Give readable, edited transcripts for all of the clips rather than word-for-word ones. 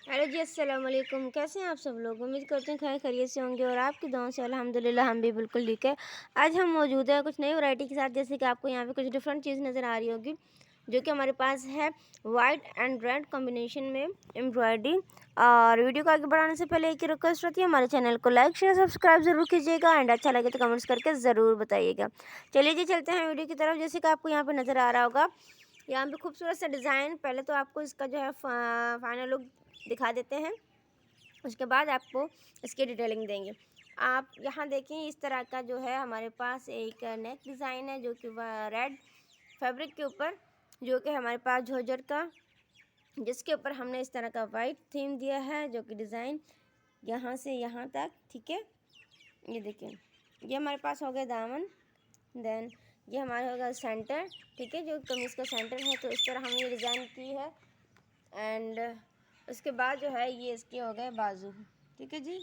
Hello जी, अस्सलाम वालेकुम। कैसे हैं आप सब लोग? उम्मीद करते हैं खैर खैरियत से होंगे और आपकी दुआओं से अल्हम्दुलिल्लाह हम भी बिल्कुल ठीक है। आज हम मौजूद हैं कुछ नई वैरायटी के साथ, जैसे कि आपको यहाँ पे कुछ डिफरेंट चीज़ नज़र आ रही होगी, जो कि हमारे पास है वाइट एंड रेड कॉम्बिनेशन में एम्ब्रॉयडरी। और वीडियो को आगे बढ़ाने से पहले एक ही रिक्वेस्ट रहती है, हमारे चैनल को लाइक शेयर सब्सक्राइब ज़रूर कीजिएगा एंड अच्छा लगे तो कमेंट्स करके ज़रूर बताइएगा। चलिए जी, चलते हैं वीडियो की तरफ। जैसे कि आपको यहाँ पर नज़र आ रहा होगा, यहाँ पे खूबसूरत सा डिज़ाइन। पहले तो आपको इसका जो है फाइनल लुक दिखा देते हैं, उसके बाद आपको इसकी डिटेलिंग देंगे। आप यहाँ देखें, इस तरह का जो है हमारे पास एक नेक डिज़ाइन है, जो कि वह रेड फैब्रिक के ऊपर, जो कि हमारे पास झोजर का, जिसके ऊपर हमने इस तरह का वाइट थीम दिया है, जो कि डिज़ाइन यहाँ से यहाँ तक। ठीक है, ये देखिए, ये हमारे पास हो गया दामन। देन ये हमारा होगा सेंटर। ठीक है, जो कमीज़ का सेंटर है, तो इस तरह हमने ये डिज़ाइन की है। एंड उसके बाद जो है ये इसके हो गए बाजू। ठीक है जी,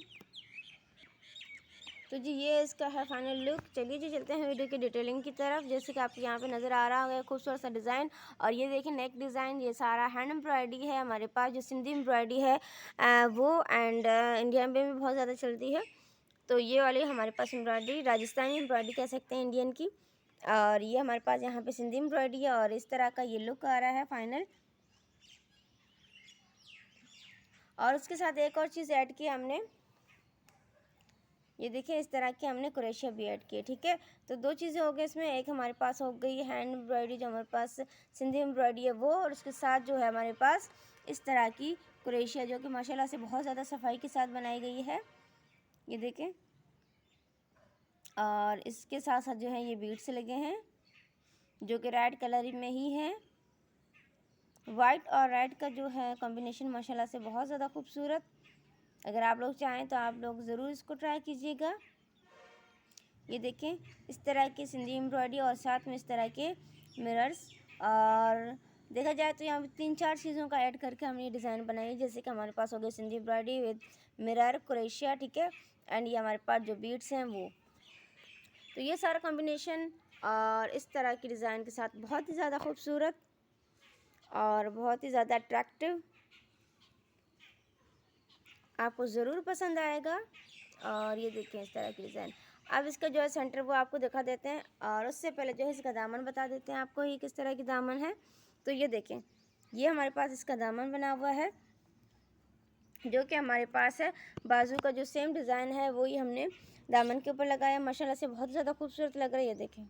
तो जी ये इसका है फाइनल लुक। चलिए जी, चलते हैं वीडियो की डिटेलिंग की तरफ। जैसे कि आपको यहाँ पे नज़र आ रहा होगा खूबसूरत सा डिज़ाइन, और ये देखिए नेक डिज़ाइन, ये सारा हैंड एम्ब्रॉयडरी है हमारे पास, जो सिंधी एम्ब्रॉयडरी है वो। एंड इंडिया में भी बहुत ज़्यादा चलती है, तो ये वाली हमारे पास एम्ब्रॉयडरी राजस्थानी एम्ब्रॉयडरी कह सकते हैं, इंडियन की। और ये हमारे पास यहाँ पे सिंधी एम्ब्रॉयडरी है, और इस तरह का ये लुक आ रहा है फाइनल। और उसके साथ एक और चीज़ ऐड की हमने, ये देखिए इस तरह की हमने क्रोशिया भी ऐड किए। ठीक है, तो दो चीज़ें हो गई इसमें। एक हमारे पास हो गई हैंड एम्ब्रॉयडरी, जो हमारे पास सिंधी एम्ब्रॉयडरी है वो, और उसके साथ जो है हमारे पास इस तरह की क्रोशिया, जो कि माशाल्लाह से बहुत ज़्यादा सफाई के साथ बनाई गई है, ये देखें। और इसके साथ साथ जो है ये बीड्स लगे हैं, जो कि रेड कलर में ही है। वाइट और रेड का जो है कॉम्बिनेशन माशाल्लाह से बहुत ज़्यादा खूबसूरत। अगर आप लोग चाहें तो आप लोग ज़रूर इसको ट्राई कीजिएगा। ये देखें, इस तरह की सिंधी एम्ब्रॉयडरी और साथ में इस तरह के मिरर्स। और देखा जाए तो यहाँ पे 3-4 चीज़ों का ऐड करके हमने ये डिज़ाइन बनाई है। जैसे कि हमारे पास हो गई Sindhi embroidery with mirror crochet. ठीक है, एंड ये हमारे पास जो बीड्स हैं वो। तो ये सारा कॉम्बिनेशन और इस तरह की डिज़ाइन के साथ बहुत ही ज़्यादा खूबसूरत और बहुत ही ज़्यादा अट्रैक्टिव, आपको ज़रूर पसंद आएगा। और ये देखें इस तरह की डिज़ाइन। अब इसका जो है सेंटर वो आपको दिखा देते हैं, और उससे पहले जो है इसका दामन बता देते हैं आपको ये किस तरह की दामन है। तो ये देखें, ये हमारे पास इसका दामन बना हुआ है, जो कि हमारे पास है बाजू का जो सेम डिज़ाइन है वही हमने दामन के ऊपर लगाया। माशाल्लाह से बहुत ज़्यादा खूबसूरत लग रही है, देखें।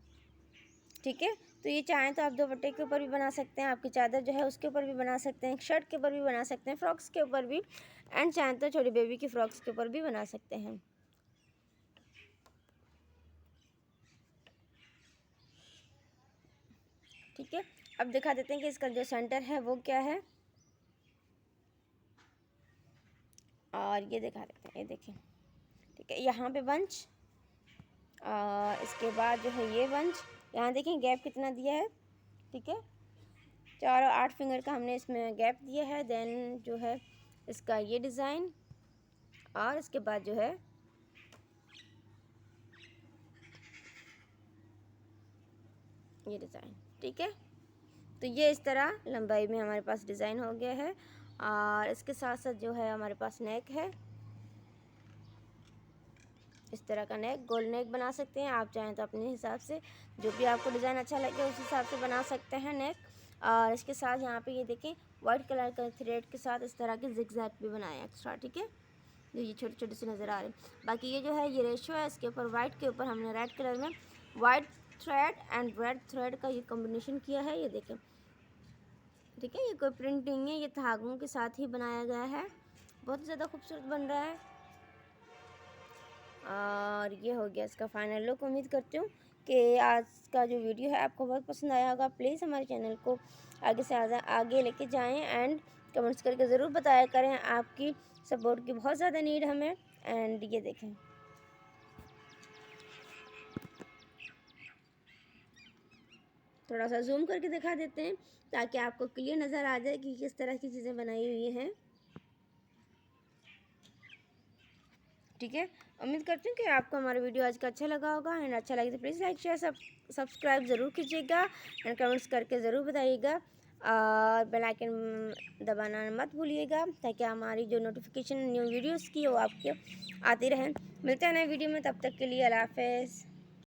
ठीक है, तो ये चाहें तो आप दुपट्टे के ऊपर भी बना सकते हैं, आपकी चादर जो है उसके ऊपर भी बना सकते हैं, शर्ट के ऊपर भी बना सकते हैं, फ्रॉक्स के ऊपर भी, एंड चाहें तो छोटी बेबी की फ्रॉक्स के ऊपर भी बना सकते हैं। ठीक है, अब दिखा देते हैं कि इसका जो सेंटर है वो क्या है, और ये दिखा देते हैं, ये देखें। ठीक है, यहाँ पे बंच, और इसके बाद जो है ये बंच, यहाँ देखें गैप कितना दिया है। ठीक है, 4 और 8 फिंगर का हमने इसमें गैप दिया है। देन जो है इसका ये डिज़ाइन, और इसके बाद जो है ये डिज़ाइन। ठीक है, तो ये इस तरह लंबाई में हमारे पास डिज़ाइन हो गया है। और इसके साथ साथ जो है हमारे पास नेक है, इस तरह का नेक, गोल नेक बना सकते हैं आप चाहें तो अपने हिसाब से, जो भी आपको डिज़ाइन अच्छा लगे उस हिसाब से बना सकते हैं नेक। और इसके साथ यहाँ पे ये देखें वाइट कलर का थ्रेड के साथ इस तरह के जिगजैग भी बनाए एक्स्ट्रा। ठीक है, जो ये छोटे छोटे से नज़र आ रहे हैं। बाकी ये जो है ये रेशो है, इसके ऊपर वाइट के ऊपर हमने रेड कलर में white thread and red thread का ये कॉम्बिनेशन किया है, ये देखें। ठीक है, ये कोई प्रिंट नहीं है, ये धागों के साथ ही बनाया गया है, बहुत ज़्यादा खूबसूरत बन रहा है। और ये हो गया इसका फाइनल लुक। उम्मीद करती हूँ कि आज का जो वीडियो है आपको बहुत पसंद आया होगा। प्लीज़ हमारे चैनल को आगे से आगे लेके जाएं एंड कमेंट्स करके ज़रूर बताया करें, आपकी सपोर्ट की बहुत ज़्यादा नीड हमें। एंड ये देखें, थोड़ा सा जूम करके दिखा देते हैं ताकि आपको क्लियर नज़र आ जाए कि किस तरह की चीज़ें बनाई हुई हैं। ठीक है, उम्मीद करती हूँ कि आपको हमारा वीडियो आज का अच्छा लगा होगा। एंड अच्छा लगे तो प्लीज़ लाइक शेयर सब्सक्राइब ज़रूर कीजिएगा एंड कमेंट्स करके ज़रूर बताइएगा। और बेल आइकन दबाना मत भूलिएगा, ताकि हमारी जो नोटिफिकेशन न्यू वीडियोस की वो आपके आती रहें। मिलते हैं नए वीडियो में, तब तक के लिए अल्लाह हाफ़िज़।